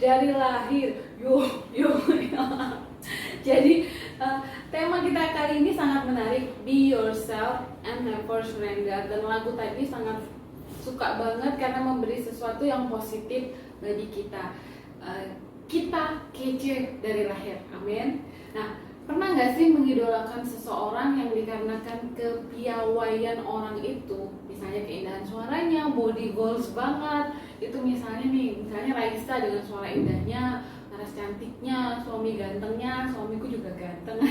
dari lahir. Yuk. Jadi tema kita kali ini sangat menarik, be yourself and never surrender. Dan lagu tadi sangat suka banget karena memberi sesuatu yang positif bagi kita. Kita kece dari lahir, amin. Nah, pernah nggak sih mengidolakan seseorang yang dikarenakan kepiawaian orang itu, misalnya keindahan suaranya, body goals banget, itu misalnya Raisa dengan suara indahnya, laras cantiknya, suami gantengnya, suamiku juga ganteng,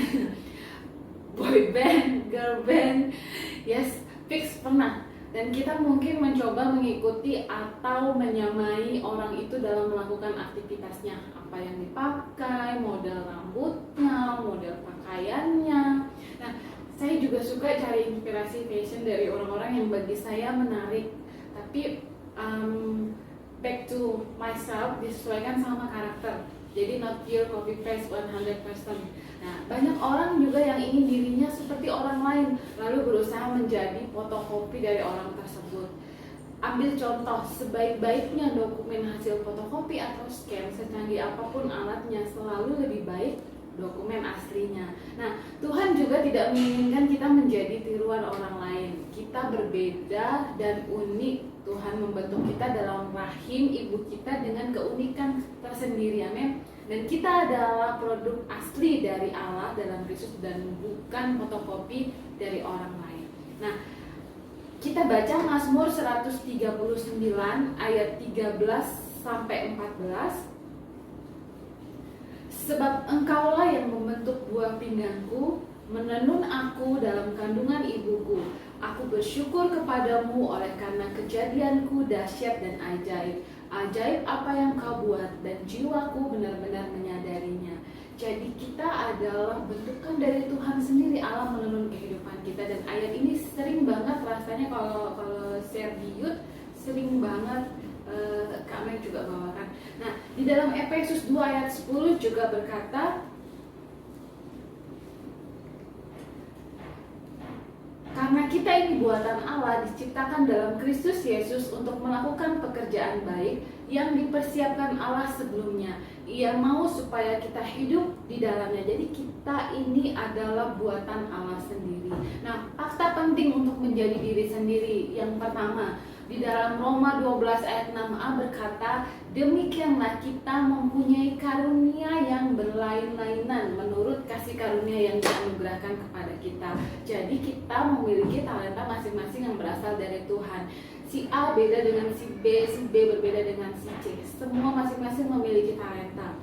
boy band, girl band, yes, fix pernah. Dan kita mungkin mencoba mengikuti atau menyamai orang itu dalam melakukan aktivitasnya, apa yang dipakai, model rambutnya, model pakaiannya. Nah, saya juga suka cari inspirasi fashion dari orang-orang yang bagi saya menarik, tapi back to myself, disesuaikan sama karakter. Jadi not pure copy paste 100%. Nah, banyak orang juga yang ingin dirinya seperti orang lain, lalu berusaha menjadi fotokopi dari orang tersebut. Ambil contoh, sebaik-baiknya dokumen hasil fotokopi atau scan, secanggih apapun alatnya, selalu lebih baik dokumen aslinya. Nah, Tuhan juga tidak menginginkan kita menjadi tiruan orang lain. Kita berbeda dan unik. Tuhan membentuk kita dalam rahim ibu kita dengan keunikan tersendiri, amin. Dan kita adalah produk asli dari Allah dalam Kristus dan bukan fotokopi dari orang lain. Nah, kita baca Mazmur 139 ayat 13 sampai 14. Sebab engkaulah yang membentuk buah pinggangku, menenun aku dalam kandungan ibuku. Aku bersyukur kepadamu oleh karena kejadianku dahsyat dan ajaib. Ajaib apa yang kau buat dan jiwaku benar-benar menyadarinya. Jadi kita adalah bentukan dari Tuhan sendiri. Allah menenun kehidupan kita. Dan ayat ini sering banget rasanya kalau share di youth, sering banget kami juga bawakan. Nah, di dalam Efesus 2 ayat 10 juga berkata, karena kita ini buatan Allah, diciptakan dalam Kristus Yesus untuk melakukan pekerjaan baik yang dipersiapkan Allah sebelumnya. Ia mau supaya kita hidup di dalamnya. Jadi kita ini adalah buatan Allah sendiri. Nah, fakta penting untuk menjadi diri sendiri. Yang pertama, di dalam Roma 12 ayat 6a berkata, demikianlah kita mempunyai karunia yang berlain-lainan menurut kasih karunia yang dianugerahkan kepada kita. Jadi kita memiliki talenta masing-masing yang berasal dari Tuhan. Si A beda dengan si B berbeda dengan si C. Semua masing-masing memiliki talenta.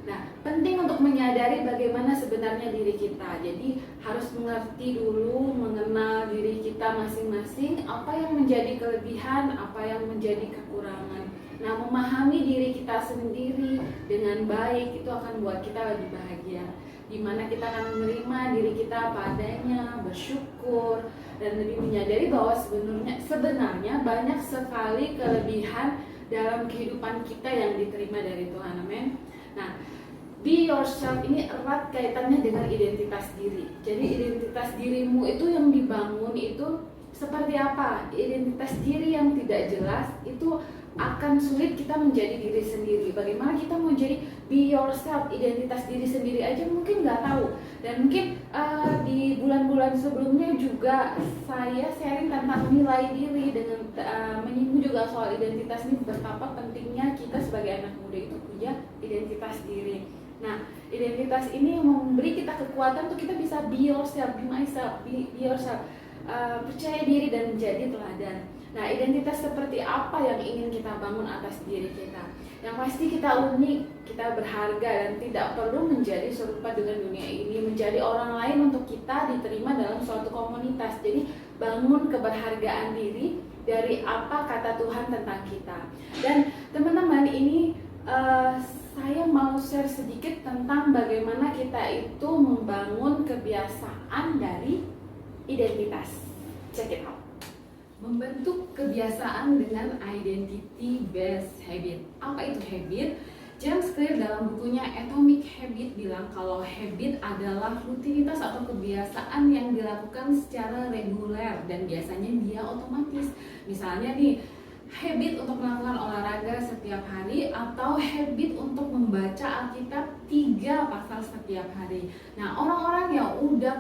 Nah, penting untuk menyadari bagaimana sebenarnya diri kita. Jadi harus mengerti dulu, mengenal diri kita masing-masing, apa yang menjadi kelebihan, apa yang menjadi kekurangan. Nah, memahami diri kita sendiri dengan baik itu akan buat kita lebih bahagia. Dimana kita akan menerima diri kita apa adanya, bersyukur, dan lebih menyadari bahwa sebenarnya banyak sekali kelebihan dalam kehidupan kita yang diterima dari Tuhan, amin. Nah, be yourself ini erat kaitannya dengan identitas diri. Jadi identitas dirimu itu yang dibangun itu seperti apa? Identitas diri yang tidak jelas itu akan sulit kita menjadi diri sendiri. Bagaimana kita mau jadi be yourself, identitas diri sendiri aja mungkin nggak tahu. Dan mungkin di bulan-bulan sebelumnya juga saya sharing tentang nilai diri dengan menyinggung juga soal identitas ini, betapa pentingnya kita sebagai anak muda itu punya identitas diri. Nah, identitas ini yang memberi kita kekuatan untuk kita bisa be yourself, be myself, be yourself, percaya diri dan menjadi teladan. Nah, identitas seperti apa yang ingin kita bangun atas diri kita? Yang pasti kita unik, kita berharga dan tidak perlu menjadi serupa dengan dunia ini, menjadi orang lain untuk kita diterima dalam suatu komunitas. Jadi bangun keberhargaan diri dari apa kata Tuhan tentang kita. Dan teman-teman, ini saya mau share sedikit tentang bagaimana kita itu membangun kebiasaan dari identitas. Check it out. Membentuk kebiasaan dengan identity based habit. Apa itu habit? James Clear dalam bukunya Atomic Habit bilang kalau habit adalah rutinitas atau kebiasaan yang dilakukan secara reguler dan biasanya dia otomatis. Misalnya nih, habit untuk melakukan olahraga setiap setiap hari atau habit untuk membaca Alkitab 3 pasal setiap hari. Nah, orang-orang yang udah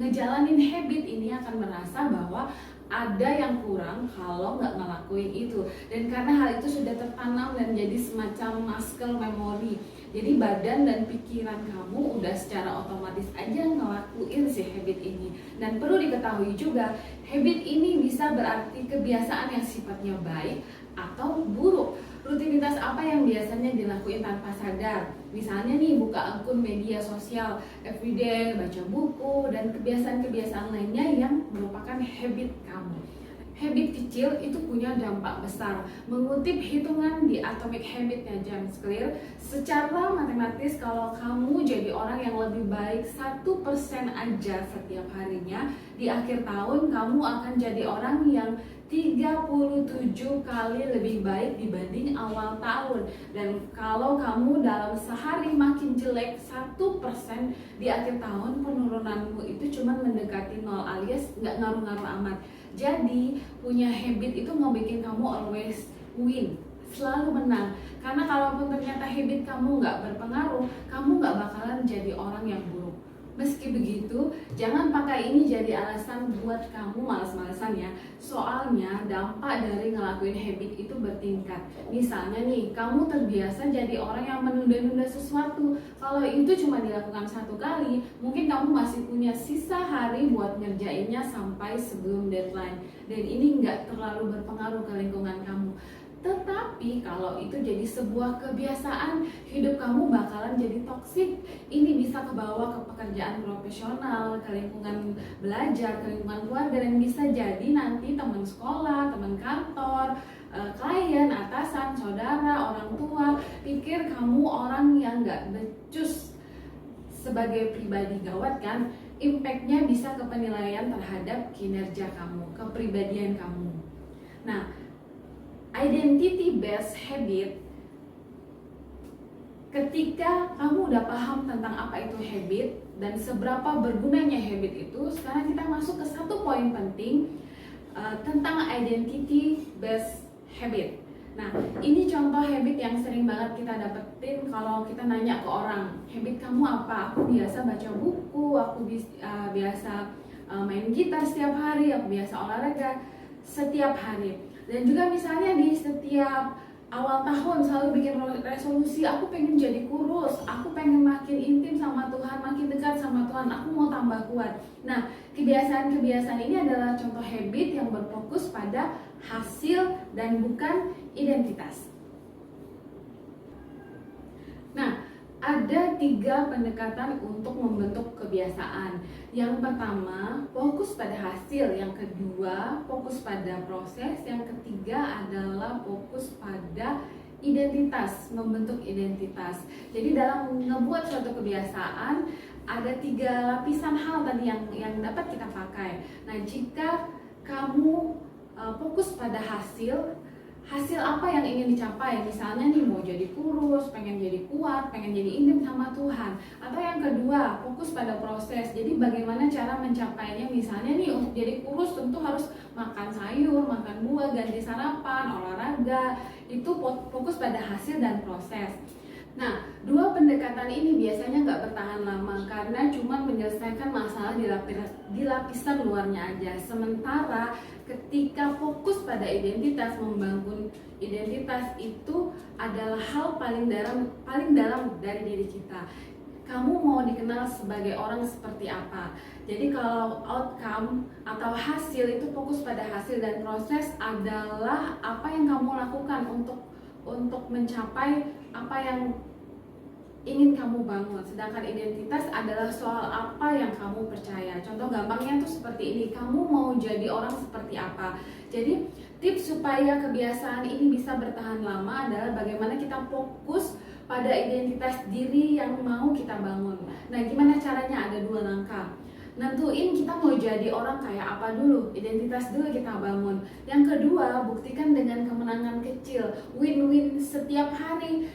ngejalanin habit ini akan merasa bahwa ada yang kurang kalau nggak ngelakuin itu, dan karena hal itu sudah tertanam dan jadi semacam muscle memory, jadi badan dan pikiran kamu udah secara otomatis aja ngelakuin si habit ini. Dan perlu diketahui juga, habit ini bisa berarti kebiasaan yang sifatnya baik atau buruk. Rutinitas apa yang biasanya dilakuin tanpa sadar? Misalnya nih, buka akun media sosial everyday, baca buku, dan kebiasaan-kebiasaan lainnya yang merupakan habit kamu. Habit kecil itu punya dampak besar. Mengutip hitungan di Atomic Habit-nya James Clear, secara matematis kalau kamu jadi orang yang lebih baik 1% aja setiap harinya, di akhir tahun kamu akan jadi orang yang 37 kali lebih baik dibanding awal tahun. Dan kalau kamu dalam sehari makin jelek 1%, di akhir tahun penurunanmu itu cuma mendekati 0 alias nggak ngaruh-ngaruh amat. Jadi punya habit itu mau bikin kamu always win, selalu menang. Karena kalaupun ternyata habit kamu nggak berpengaruh, kamu nggak bakalan jadi orang yang buruk. Meski begitu, jangan pakai ini jadi alasan buat kamu malas-malasan ya. Soalnya dampak dari ngelakuin habit itu bertingkat. Misalnya nih, kamu terbiasa jadi orang yang menunda-nunda sesuatu. Kalau itu cuma dilakukan 1 kali, mungkin kamu masih punya sisa hari buat ngerjainnya sampai sebelum deadline. Dan ini nggak terlalu berpengaruh ke lingkungan kamu. Tetapi kalau itu jadi sebuah kebiasaan, hidup kamu bakalan jadi toksik. Ini bisa kebawa ke pekerjaan profesional, ke lingkungan belajar, ke lingkungan keluarga, dan bisa jadi nanti teman sekolah, teman kantor, klien, atasan, saudara, orang tua pikir kamu orang yang gak becus. Sebagai pribadi gawat kan, impact-nya bisa ke penilaian terhadap kinerja kamu, kepribadian kamu. Nah, identity based habit, ketika kamu udah paham tentang apa itu habit dan seberapa bergunanya habit itu, sekarang kita masuk ke satu poin penting tentang identity based habit. Nah, ini contoh habit yang sering banget kita dapetin kalau kita nanya ke orang, habit kamu apa? Aku biasa baca buku, aku biasa main gitar setiap hari, aku biasa olahraga setiap hari. Dan juga misalnya di setiap awal tahun selalu bikin resolusi, aku pengen jadi kurus, aku pengen makin intim sama Tuhan, makin dekat sama Tuhan, aku mau tambah kuat. Nah, kebiasaan-kebiasaan ini adalah contoh habit yang berfokus pada hasil dan bukan identitas. Nah, ada 3 pendekatan untuk membentuk kebiasaan. Yang pertama, fokus pada hasil. Yang kedua, fokus pada proses. Yang ketiga adalah fokus pada identitas, membentuk identitas. Jadi dalam ngebuat suatu kebiasaan, ada 3 lapisan hal tadi yang dapat kita pakai. Nah, jika kamu fokus pada hasil apa yang ingin dicapai, misalnya nih mau jadi kurus, pengen jadi kuat, pengen jadi intim sama Tuhan. Atau yang kedua, fokus pada proses, jadi bagaimana cara mencapainya. Misalnya nih, untuk jadi kurus tentu harus makan sayur, makan buah, ganti sarapan, olahraga. Itu fokus pada hasil dan proses. Nah, 2 pendekatan ini biasanya nggak bertahan lama karena cuma menyelesaikan masalah di lapisan luarnya aja. Sementara ketika fokus pada identitas, membangun identitas itu adalah hal paling dalam dari diri kita. Kamu mau dikenal sebagai orang seperti apa? Jadi kalau outcome atau hasil itu fokus pada hasil, dan proses adalah apa yang kamu lakukan untuk mencapai apa yang ingin kamu bangun. Sedangkan identitas adalah soal apa yang kamu percaya. Contoh gampangnya tuh seperti ini, kamu mau jadi orang seperti apa. Jadi tips supaya kebiasaan ini bisa bertahan lama adalah bagaimana kita fokus pada identitas diri yang mau kita bangun. Nah, gimana caranya? Ada 2 langkah. Nentuin kita mau jadi orang kayak apa dulu, identitas dulu kita bangun. Yang kedua, buktikan dengan kemenangan kecil, win-win setiap hari.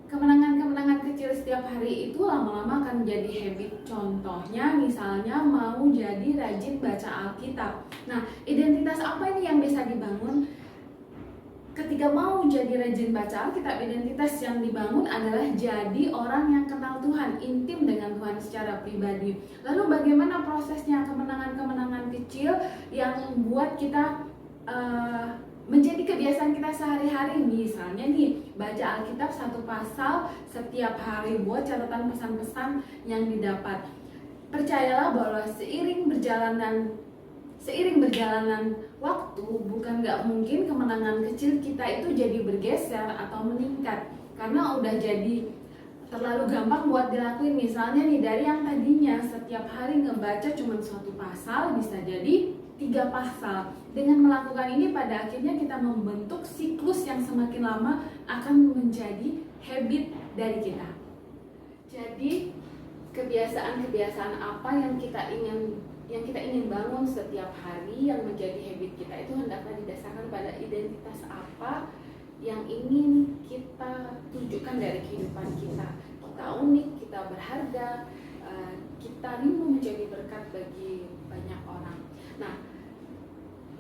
Kemenangan-kemenangan kecil setiap hari itu lama-lama akan menjadi habit. Contohnya misalnya mau jadi rajin baca Alkitab. Nah, identitas apa ini yang bisa dibangun? ketika mau jadi rajin baca Alkitab, identitas yang dibangun adalah jadi orang yang kenal Tuhan, intim dengan Tuhan secara pribadi. Lalu bagaimana prosesnya kemenangan-kemenangan kecil yang membuat kita menjadi kebiasaan kita sehari-hari? Misalnya nih, baca Alkitab satu pasal setiap hari buat catatan pesan-pesan yang didapat. Percayalah bahwa seiring berjalanan waktu, bukan gak mungkin kemenangan kecil kita itu jadi bergeser atau meningkat, karena udah jadi terlalu gampang buat dilakuin. Misalnya nih, dari yang tadinya setiap hari ngebaca cuma satu pasal bisa jadi 3 pasal. Dengan melakukan ini pada akhirnya kita membentuk siklus yang semakin lama akan menjadi habit dari kita. Jadi kebiasaan-kebiasaan apa yang kita ingin bangun setiap hari yang menjadi habit kita itu hendaklah didasarkan pada identitas apa yang ingin kita tunjukkan dari kehidupan kita. Kita unik, kita berharga, kita ingin menjadi berkat bagi banyak orang. Nah,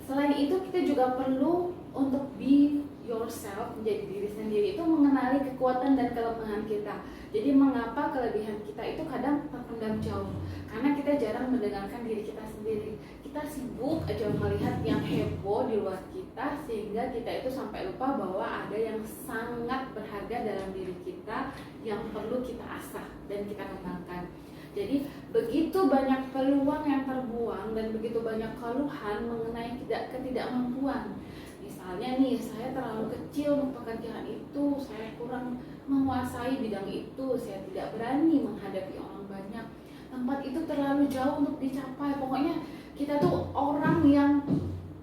selain itu kita juga perlu untuk be yourself, menjadi diri sendiri, itu mengenali kekuatan dan kelemahan kita. Jadi mengapa kelebihan kita itu kadang terpendam jauh? Karena kita jarang mendengarkan diri kita sendiri. Kita sibuk aja melihat yang heboh di luar kita, sehingga kita itu sampai lupa bahwa ada yang sangat berharga dalam diri kita yang perlu kita asah dan kita kembangkan. Jadi begitu banyak peluang yang terbuang dan begitu banyak keluhan mengenai ketidakmampuan. Misalnya nih, saya terlalu kecil untuk pekerjaan itu, saya kurang menguasai bidang itu, saya tidak berani menghadapi orang banyak, tempat itu terlalu jauh untuk dicapai. Pokoknya kita tuh orang yang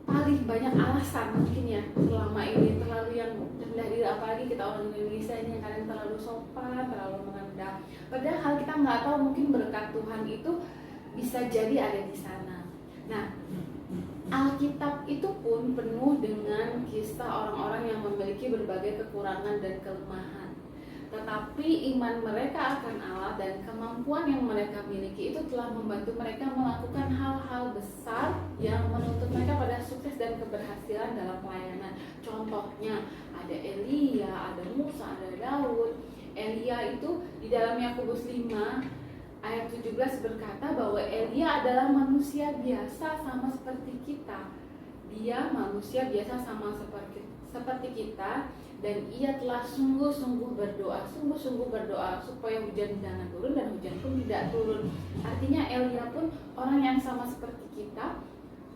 paling banyak alasan mungkin ya selama ini, terlalu yang rendah diri. Apalagi kita orang Indonesia ini yang kadang terlalu sopan, terlalu merendah. Padahal kita nggak tahu, mungkin berkat Tuhan itu bisa jadi ada di sana. Nah, Alkitab itu pun penuh dengan kisah orang-orang yang memiliki berbagai kekurangan dan kelemahan. Tetapi iman mereka akan Allah dan kemampuan yang mereka miliki itu telah membantu mereka melakukan hal-hal besar yang menuntut mereka pada sukses dan keberhasilan dalam pelayanan. Contohnya ada Elia, ada Musa, ada Daud. Elia itu di dalam Yakobus 5 ayat 17 berkata bahwa Elia adalah manusia biasa sama seperti kita. Dia manusia biasa sama seperti kita, dan ia telah sungguh-sungguh berdoa supaya hujan jangan turun, dan hujan pun tidak turun. Artinya Elia pun orang yang sama seperti kita,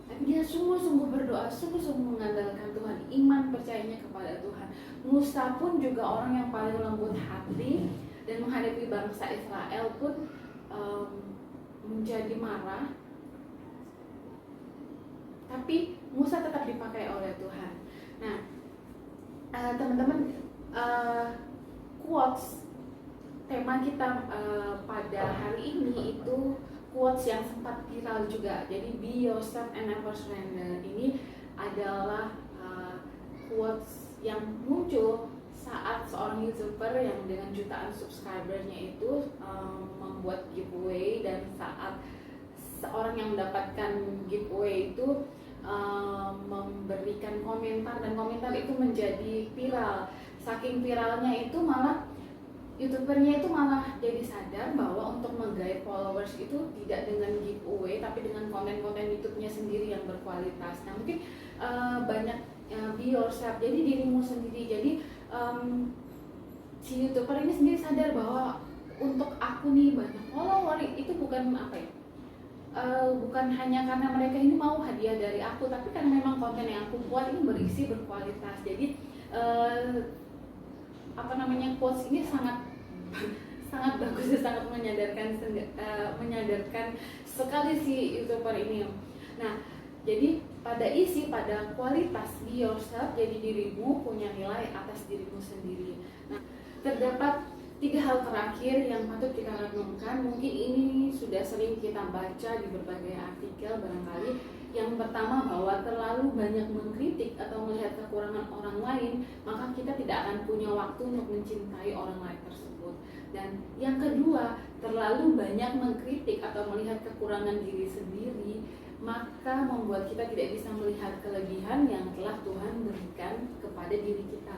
tapi dia sungguh-sungguh berdoa, sungguh-sungguh mengandalkan Tuhan, iman percayanya kepada Tuhan. Musa pun juga orang yang paling lembut hati, dan menghadapi bangsa Israel pun menjadi marah, tapi Musa tetap dipakai oleh Tuhan. Nah, teman-teman, quotes tema kita pada hari ini itu quotes yang sempat viral juga. Jadi be yourself and never surrender ini adalah quotes yang muncul saat seorang YouTuber yang dengan jutaan subscribernya itu membuat giveaway, dan saat seorang yang mendapatkan giveaway itu memberikan komentar, dan komentar itu menjadi viral. Saking viralnya itu malah YouTubernya itu malah jadi sadar bahwa untuk menggait followers itu tidak dengan giveaway, tapi dengan konten-konten YouTube-nya sendiri yang berkualitas. Nah, mungkin banyak be yourself, jadi dirimu sendiri. Jadi si YouTuber ini sendiri sadar bahwa untuk aku nih banyak follower itu bukan apa ya, bukan hanya karena mereka ini mau hadiah dari aku, tapi karena memang konten yang aku buat ini berisi berkualitas. Jadi quotes ini sangat bagus dan sangat menyadarkan sekali si YouTuber ini. Nah, jadi pada kualitas be yourself, jadi dirimu punya nilai atas dirimu sendiri. Nah, terdapat 3 hal terakhir yang patut kita renungkan. Mungkin ini sudah sering kita baca di berbagai artikel barangkali. Yang pertama, bahwa terlalu banyak mengkritik atau melihat kekurangan orang lain, maka kita tidak akan punya waktu untuk mencintai orang lain tersebut. Dan yang kedua, terlalu banyak mengkritik atau melihat kekurangan diri sendiri, maka membuat kita tidak bisa melihat kelebihan yang telah Tuhan berikan kepada diri kita.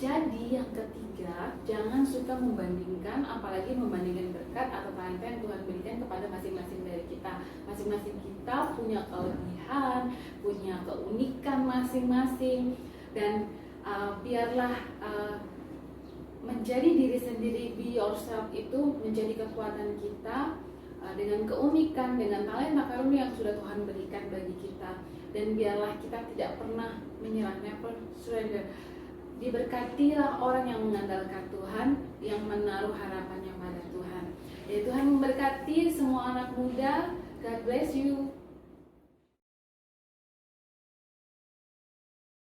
Jadi yang ketiga, jangan suka membandingkan, apalagi membandingkan berkat atau talenta yang Tuhan berikan kepada masing-masing dari kita. Masing-masing kita punya kelebihan, punya keunikan masing-masing, dan biarlah menjadi diri sendiri, be yourself itu menjadi kekuatan kita, dengan keunikan, dengan talenta karunia yang sudah Tuhan berikan bagi kita. Dan biarlah kita tidak pernah menyerah, never surrender. Diberkatilah orang yang mengandalkan Tuhan, yang menaruh harapannya pada Tuhan. Ya, Tuhan memberkati semua anak muda. God bless you.